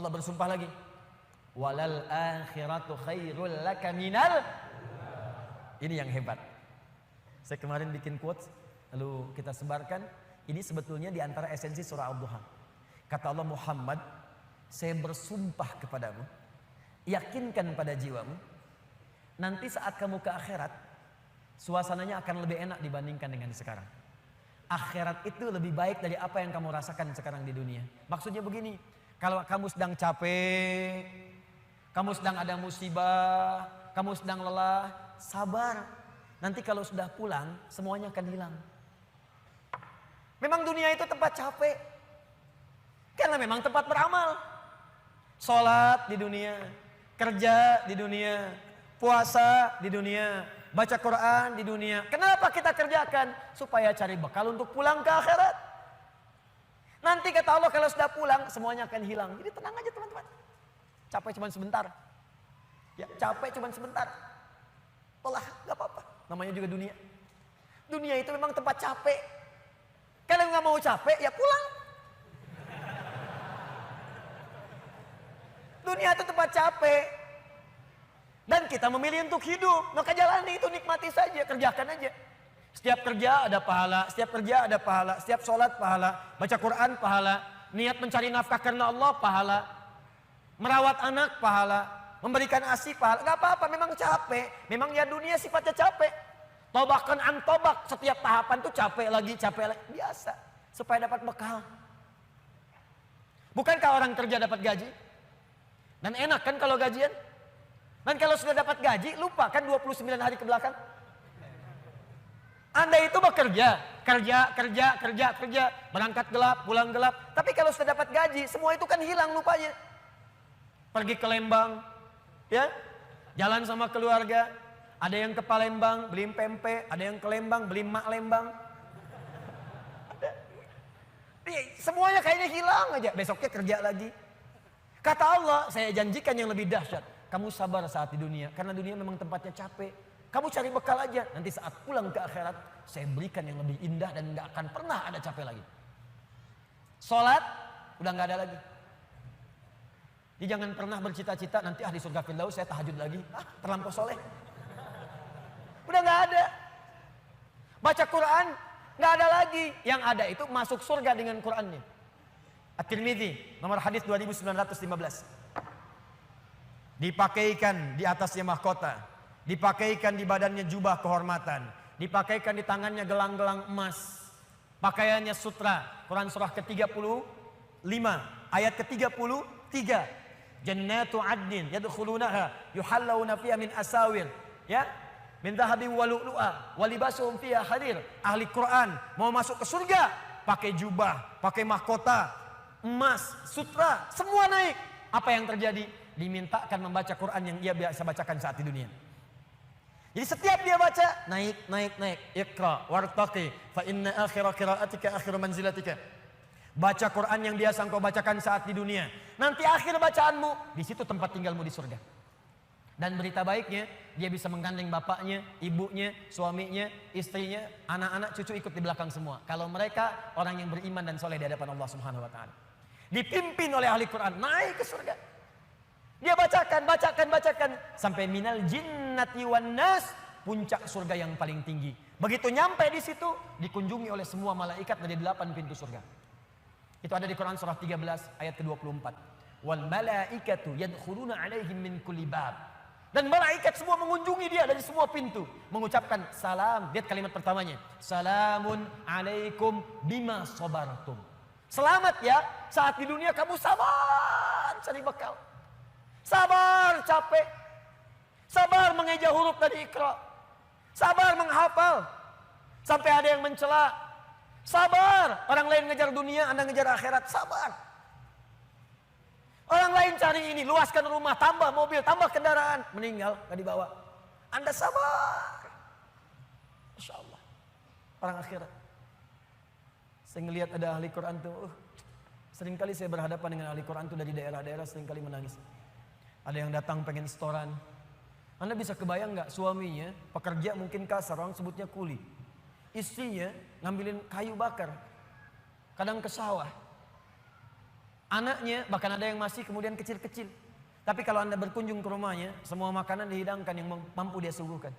Allah bersumpah lagi. Walal akhiratu khairul laka minal. Ini yang hebat. Saya kemarin bikin quotes, lalu kita sebarkan. Ini sebetulnya di antara esensi surah Ad-Duha. Kata Allah, Muhammad, saya bersumpah kepadamu, yakinkan pada jiwamu, nanti saat kamu ke akhirat, suasananya akan lebih enak dibandingkan dengan sekarang. Akhirat itu lebih baik dari apa yang kamu rasakan sekarang di dunia. Maksudnya begini, kalau kamu sedang capek, kamu sedang ada musibah, kamu sedang lelah, sabar. Nanti kalau sudah pulang, semuanya akan hilang. Memang dunia itu tempat capek. Karena memang tempat beramal. Sholat di dunia, kerja di dunia, puasa di dunia, baca Quran di dunia. Kenapa kita kerjakan? Supaya cari bekal untuk pulang ke akhirat. Nanti kata Allah kalau sudah pulang, semuanya akan hilang. Jadi tenang aja teman-teman. Capek cuma sebentar. Ya, capek cuma sebentar. Lelah, gak apa-apa. Namanya juga dunia. Dunia itu memang tempat capek. Kalau nggak mau capek, ya pulang. Dunia itu tempat capek. Dan kita memilih untuk hidup. Maka jalani itu, nikmati saja, kerjakan aja. Setiap kerja ada pahala, setiap kerja ada pahala, setiap sholat pahala, baca Quran pahala, niat mencari nafkah karena Allah pahala, merawat anak pahala, memberikan ASI pahala. Gak apa-apa, memang capek. Memang ya dunia sifatnya capek. Tobakan antobak, setiap tahapan tuh capek lagi, biasa. Supaya dapat bekal. Bukankah orang kerja dapat gaji? Dan enak kan kalau gajian? Dan kalau sudah dapat gaji, lupa kan 29 hari ke belakang? Anda itu bekerja, kerja, berangkat gelap, pulang gelap. Tapi kalau sudah dapat gaji, semua itu kan hilang lupanya. Pergi ke Lembang, ya, jalan sama keluarga. Ada yang ke Palembang, beli pempek. Ada yang ke Lembang, beli mak Lembang. Semuanya kayaknya hilang aja. Besoknya kerja lagi. Kata Allah, saya janjikan yang lebih dahsyat. Kamu sabar saat di dunia. Karena dunia memang tempatnya capek. Kamu cari bekal aja. Nanti saat pulang ke akhirat, saya berikan yang lebih indah dan gak akan pernah ada capek lagi. Sholat, udah gak ada lagi. Jadi jangan pernah bercita-cita, nanti di surga Firdaus saya tahajud lagi. Terlampau soleh. Udah gak ada. Baca Quran, gak ada lagi. Yang ada itu masuk surga dengan Qurannya. At-Tirmidzi, nomor hadis 2915. Dipakaikan di atasnya mahkota. Dipakaikan di badannya jubah kehormatan. Dipakaikan di tangannya gelang-gelang emas. Pakaiannya sutra. Quran surah ke-35 ayat ke-33. Jannatu adnin yadkhulunaha yuhallawna fiha min asawir, ya, min dhahabin wa lu'lu'a wa libasuhum fiha harir. Ahli Quran mau masuk ke surga pakai jubah, pakai mahkota, emas, sutra, semua naik. Apa yang terjadi? Dimintakan membaca Quran yang dia biasa bacakan saat di dunia. Jadi setiap dia baca, naik. Iqra wartaqi fa inna akhira qiraatika akhiru manzilatika. Baca Quran yang biasa engkau bacakan saat di dunia. Nanti akhir bacaanmu, di situ tempat tinggalmu di surga. Dan berita baiknya, dia bisa menggandeng bapaknya, ibunya, suaminya, istrinya, anak-anak, cucu ikut di belakang semua. Kalau mereka orang yang beriman dan soleh di hadapan Allah Subhanahu wa taala. Dipimpin oleh ahli Quran, naik ke surga. Dia bacakan sampai minal jinnati wan nas, puncak surga yang paling tinggi. Begitu nyampe di situ, dikunjungi oleh semua malaikat dari 8 pintu surga. Itu ada di Quran surah 13 ayat ke-24. Wal malaikatu yadkhuluna alaihim min kulli bab. Dan malaikat semua mengunjungi dia dari semua pintu, mengucapkan salam. Lihat kalimat pertamanya, salamun alaikum bima sabartum. Selamat ya, saat di dunia kamu sabar cari bekal. Sabar capek. Sabar mengeja huruf dari Iqra. Sabar menghafal. Sampai ada yang mencela. Sabar. Orang lain ngejar dunia, Anda ngejar akhirat. Sabar. Orang lain cari ini, luaskan rumah, tambah mobil, tambah kendaraan. Meninggal, gak dibawa. Anda sabar. Masya Allah. Orang akhirat. Saya ngelihat ada ahli Quran tuh. Seringkali saya berhadapan dengan ahli Quran tuh dari daerah-daerah, seringkali menangis. Ada yang datang pengen setoran. Anda bisa kebayang gak suaminya, pekerja mungkin kasar, orang sebutnya kuli. Istrinya ngambilin kayu bakar. Kadang ke sawah. Anaknya bahkan ada yang masih kemudian kecil-kecil. Tapi kalau Anda berkunjung ke rumahnya, semua makanan dihidangkan yang mampu dia suguhkan.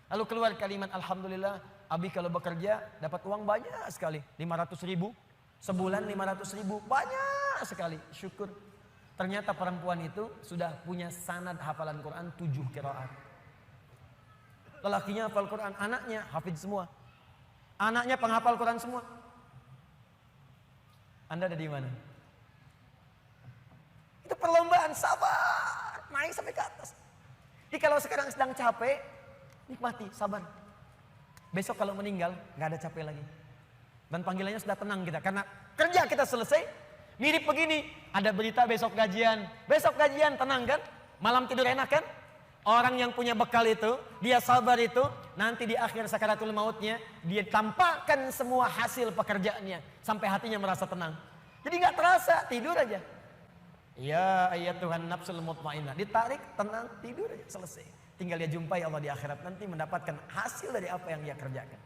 Lalu keluar kalimat, alhamdulillah, Abi kalau bekerja dapat uang banyak sekali. 500.000, sebulan 500.000, banyak sekali. Syukur. Ternyata perempuan itu sudah punya sanad hafalan Quran 7 qiraat. Lelakinya hafal Quran, anaknya hafid semua. Anaknya penghafal Quran semua. Anda ada di mana? Itu perlombaan, sabar, naik sampai ke atas. Jadi kalau sekarang sedang capek, nikmati, sabar. Besok kalau meninggal, nggak ada capek lagi. Dan panggilannya sudah tenang kita, karena kerja kita selesai. Mirip begini, ada berita besok gajian, tenang kan? Malam tidur enak kan? Orang yang punya bekal itu, dia sabar itu, nanti di akhir sakaratul mautnya, dia tampakkan semua hasil pekerjaannya, sampai hatinya merasa tenang. Jadi nggak terasa, tidur aja. Ya ayat Tuhan nafsul mutmainnah, ditarik, tenang, tidur aja, selesai. Tinggal dia jumpai Allah di akhirat nanti mendapatkan hasil dari apa yang dia kerjakan.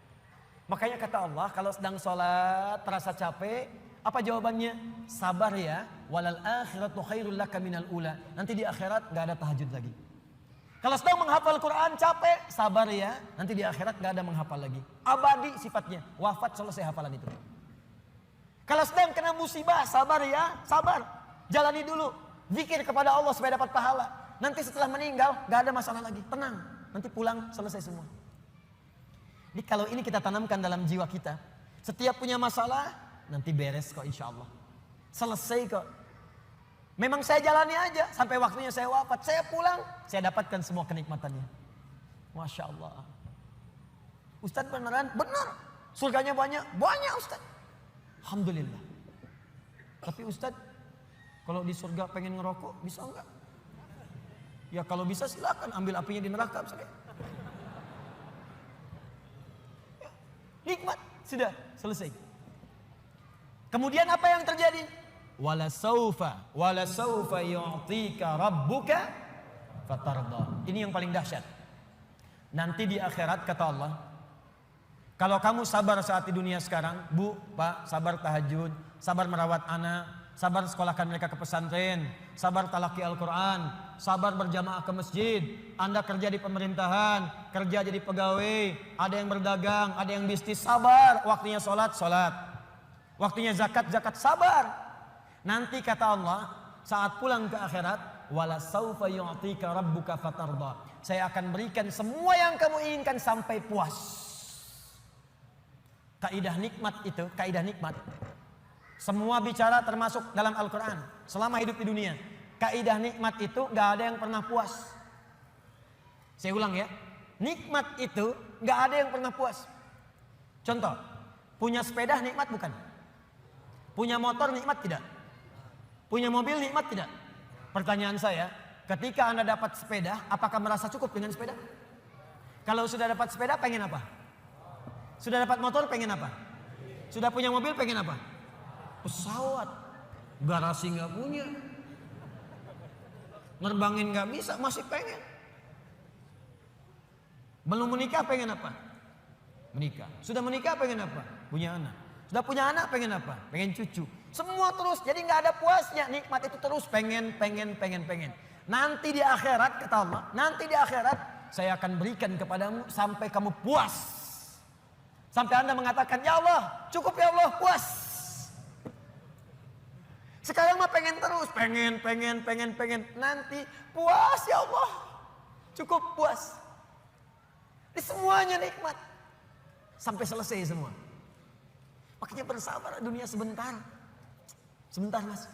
Makanya kata Allah, kalau sedang sholat terasa capek, apa jawabannya? Sabar ya, walal akhiratu khairul laka minal ula. Nanti di akhirat gak ada tahajud lagi. Kalau sedang menghafal Quran capek, sabar ya, nanti di akhirat gak ada menghafal lagi. Abadi sifatnya, wafat selesai hafalan itu. Kalau sedang kena musibah, sabar ya, sabar. Jalani dulu, zikir kepada Allah supaya dapat pahala. Nanti setelah meninggal gak ada masalah lagi, tenang. Nanti pulang selesai semua. Jadi kalau ini kita tanamkan dalam jiwa kita, setiap punya masalah, nanti beres kok insya Allah. Selesai kok. Memang saya jalani aja sampai waktunya saya wafat. Saya pulang, saya dapatkan semua kenikmatannya. Masya Allah. Ustadz beneran? Benar. Surganya banyak? Banyak Ustadz. Alhamdulillah. Tapi Ustadz, kalau di surga pengen ngerokok, bisa enggak? Ya kalau bisa silakan ambil apinya di neraka. Ya, nikmat. Sudah, selesai. Kemudian apa yang terjadi? Wala saufa yu'tika rabbuka fatarda. Ini yang paling dahsyat. Nanti di akhirat kata Allah, kalau kamu sabar saat di dunia sekarang, Bu, Pak, sabar tahajud, sabar merawat anak, sabar sekolahkan mereka ke pesantren, sabar talaki Al-Quran, sabar berjamaah ke masjid, Anda kerja di pemerintahan, kerja jadi pegawai, ada yang berdagang, ada yang bisnis, sabar, waktunya sholat, waktunya zakat, sabar. Nanti kata Allah, saat pulang ke akhirat, wala saufa yu'tika rabbuka fatarda. Saya akan berikan semua yang kamu inginkan sampai puas. Kaidah nikmat itu, kaidah nikmat. Semua bicara termasuk dalam Al-Quran. Selama hidup di dunia, kaidah nikmat itu gak ada yang pernah puas. Saya ulang ya, nikmat itu gak ada yang pernah puas. Contoh, punya sepeda nikmat bukan? Punya motor nikmat tidak? Punya mobil nikmat tidak? Pertanyaan saya, ketika Anda dapat sepeda, apakah merasa cukup dengan sepeda? Kalau sudah dapat sepeda, pengen apa? Sudah dapat motor, pengen apa? Sudah punya mobil, pengen apa? Pesawat. Garasi nggak punya. Nerbangin nggak bisa, masih pengen. Belum menikah, pengen apa? Menikah. Sudah menikah, pengen apa? Punya anak. Sudah punya anak, pengen apa? Pengen cucu. Semua terus, jadi nggak ada puasnya. Nikmat itu terus pengen. Nanti di akhirat, kata Allah, nanti di akhirat saya akan berikan kepadamu sampai kamu puas. Sampai Anda mengatakan, ya Allah, cukup ya Allah, puas. Sekarang mah pengen terus, pengen. Nanti puas ya Allah, cukup puas. Ini semuanya nikmat. Sampai selesai semua. Makanya bersabar, dunia sebentar. Sebentar mas,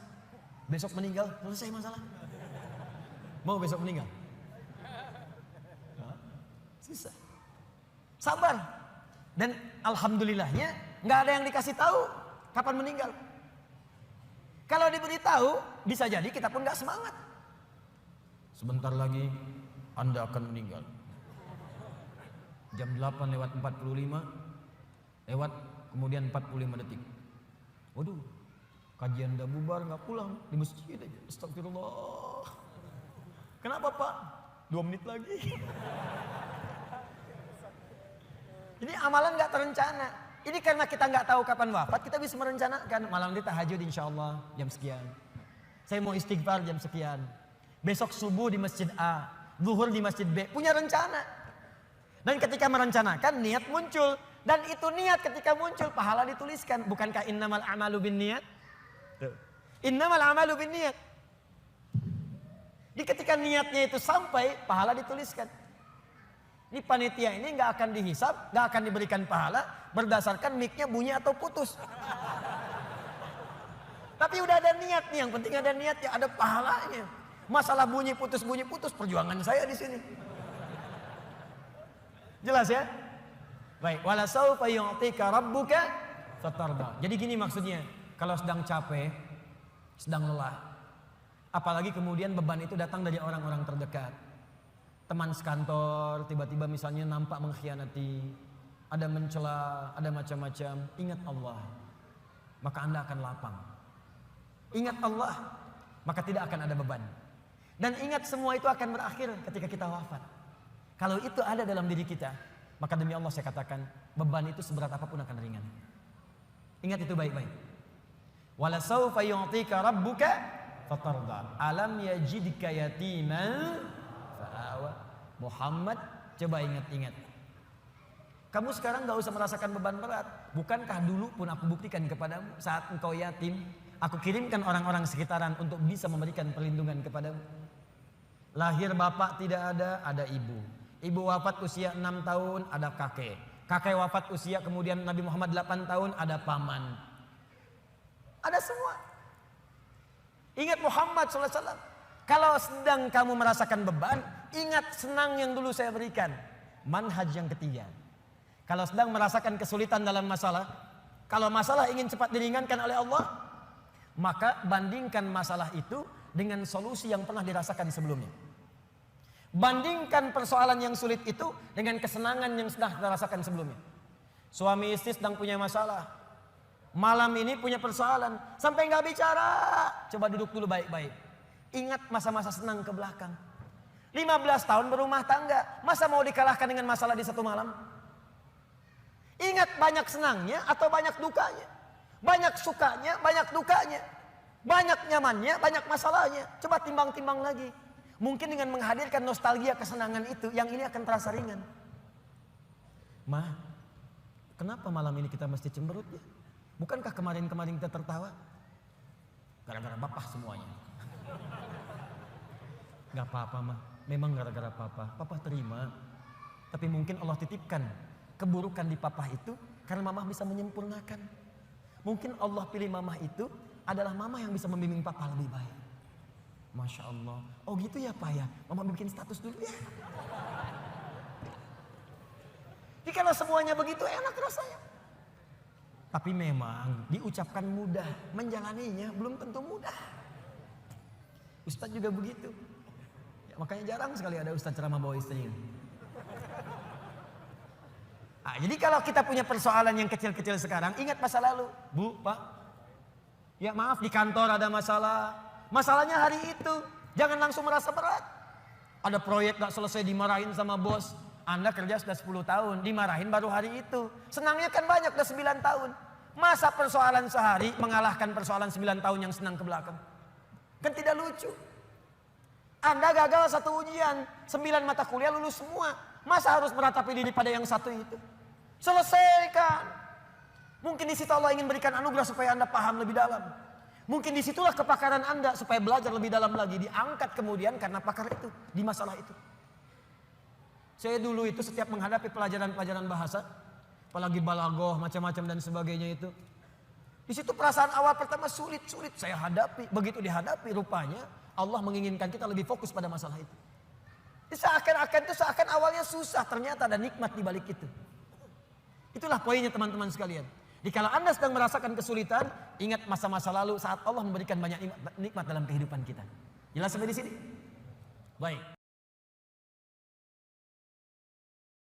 besok meninggal, selesai masalah. Mau besok meninggal? Susah. Sabar. Dan alhamdulillahnya nggak ada yang dikasih tahu kapan meninggal. Kalau diberitahu, bisa jadi kita pun nggak semangat. Sebentar lagi Anda akan meninggal. Jam 8:45 lewat kemudian 45 detik. Waduh, kajian udah bubar nggak pulang di masjid aja. Astagfirullah. Kenapa Pak? 2 menit lagi. Ini amalan nggak terencana. Ini karena kita nggak tahu kapan wafat, kita bisa merencanakan. Malam ini tahajud insya Allah jam sekian. Saya mau istighfar jam sekian. Besok subuh di masjid A, zuhur di masjid B. Punya rencana. Dan ketika merencanakan, niat muncul. Dan itu niat ketika muncul, pahala dituliskan. Bukankah innamal a'malu binniyat? Innamal a'malu binniyat. Jadi ketika niatnya itu sampai, pahala dituliskan. Ini panitia ini nggak akan dihisab, nggak akan diberikan pahala berdasarkan mic-nya bunyi atau putus. Tapi udah ada niat nih, yang penting ada niatnya, ada pahalanya. Masalah bunyi putus perjuangan saya di sini. Jelas ya? Baik, wala saufa yu'tika rabbuka fatarda. Jadi gini maksudnya, kalau sedang capek, sedang lelah, apalagi kemudian beban itu datang dari orang-orang terdekat. Teman sekantor tiba-tiba misalnya nampak mengkhianati, ada mencela, ada macam-macam. Ingat Allah, maka Anda akan lapang. Ingat Allah, maka tidak akan ada beban. Dan ingat semua itu akan berakhir ketika kita wafat. Kalau itu ada dalam diri kita, maka demi Allah saya katakan, beban itu seberat apapun akan ringan. Ingat itu baik-baik. Wala saufa yu'tika rabbuka fatarda. Alam yajidka yatiman fa'awa. Muhammad, coba ingat-ingat. Kamu sekarang gak usah merasakan beban berat. Bukankah dulu pun aku buktikan kepadamu saat engkau yatim, aku kirimkan orang-orang sekitaran untuk bisa memberikan perlindungan kepadamu. Lahir bapak tidak ada ibu. Ibu wafat usia 6 tahun, ada kakek. Kakek wafat usia kemudian Nabi Muhammad 8 tahun, ada paman. Ada semua. Ingat Muhammad SAW. Kalau sedang kamu merasakan beban, ingat senang yang dulu saya berikan. Manhaj yang ketiga. Kalau sedang merasakan kesulitan dalam masalah, kalau masalah ingin cepat diringankan oleh Allah, maka bandingkan masalah itu dengan solusi yang pernah dirasakan sebelumnya. Bandingkan persoalan yang sulit itu dengan kesenangan yang sudah dirasakan sebelumnya. Suami istri sedang punya masalah. Malam ini punya persoalan. Sampai nggak bicara. Coba duduk dulu baik-baik. Ingat masa-masa senang ke belakang. 15 tahun berumah tangga. Masa mau dikalahkan dengan masalah di satu malam? Ingat banyak senangnya atau banyak dukanya. Banyak sukanya, banyak dukanya. Banyak nyamannya, banyak masalahnya. Coba timbang-timbang lagi. Mungkin dengan menghadirkan nostalgia kesenangan itu, yang ini akan terasa ringan. Ma, kenapa malam ini kita mesti cemberut ya? Bukankah kemarin-kemarin kita tertawa? Gara-gara bapak semuanya. Gak apa-apa mah, memang gara-gara papa. Papa terima. Tapi mungkin Allah titipkan keburukan di papa itu karena mama bisa menyempurnakan. Mungkin Allah pilih mama itu adalah mama yang bisa membimbing papa lebih baik. Masya Allah. Oh gitu ya Pak ya. Mama bikin status dulu ya. Jadi kalau semuanya begitu enak rasanya. Tapi memang diucapkan mudah, menjalaninya belum tentu mudah. Ustadz juga begitu. Ya, makanya jarang sekali ada ustadz ceramah bawa istrinya. Nah, jadi kalau kita punya persoalan yang kecil-kecil sekarang, ingat masa lalu. Bu, Pak. Ya maaf di kantor ada masalah. Masalahnya hari itu. Jangan langsung merasa berat. Ada proyek gak selesai dimarahin sama bos. Anda kerja sudah 10 tahun, dimarahin baru hari itu. Senangnya kan banyak, udah 9 tahun. Masa persoalan sehari mengalahkan persoalan 9 tahun yang senang ke belakang? Kan tidak lucu. Anda gagal satu ujian, 9 mata kuliah lulus semua. Masa harus meratapi diri pada yang satu itu? Selesaikan. Mungkin di situ Allah ingin berikan anugerah supaya Anda paham lebih dalam. Mungkin disitulah kepakaran Anda supaya belajar lebih dalam lagi. Diangkat kemudian karena pakar itu, di masalah itu. Saya dulu itu setiap menghadapi pelajaran-pelajaran bahasa, apalagi balaghah, macam-macam dan sebagainya itu. Di situ perasaan awal pertama sulit-sulit saya hadapi. Begitu dihadapi rupanya Allah menginginkan kita lebih fokus pada masalah itu. Seakan-akan itu seakan awalnya susah, ternyata ada nikmat di balik itu. Itulah poinnya teman-teman sekalian. Jadi kalau Anda sedang merasakan kesulitan, ingat masa-masa lalu saat Allah memberikan banyak nikmat dalam kehidupan kita. Jelas sampai di sini? Baik.